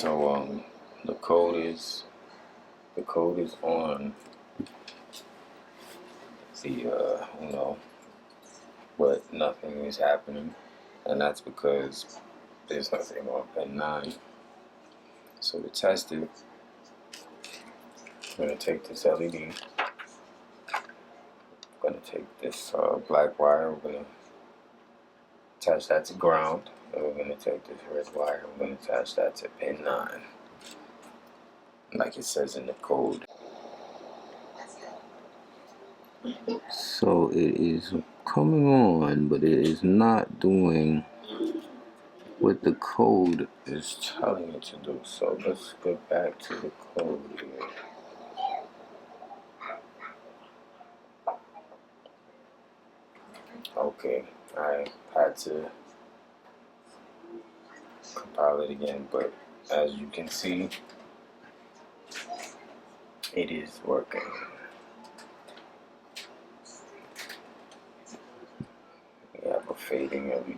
So, the code is on the but nothing is happening, and that's because there's nothing on pin 9. So to test it, I'm going to take this LED, I'm going to take this black wire, we're going to attach that to ground, and we're going to take this red wire, we're going to attach that to pin 9, like it says in the code. So it is coming on, but it is not doing what the code is telling it to do. So let's go back to the code here. Okay, I had to compile it again, but as you can see, it is working. We have a fading LED.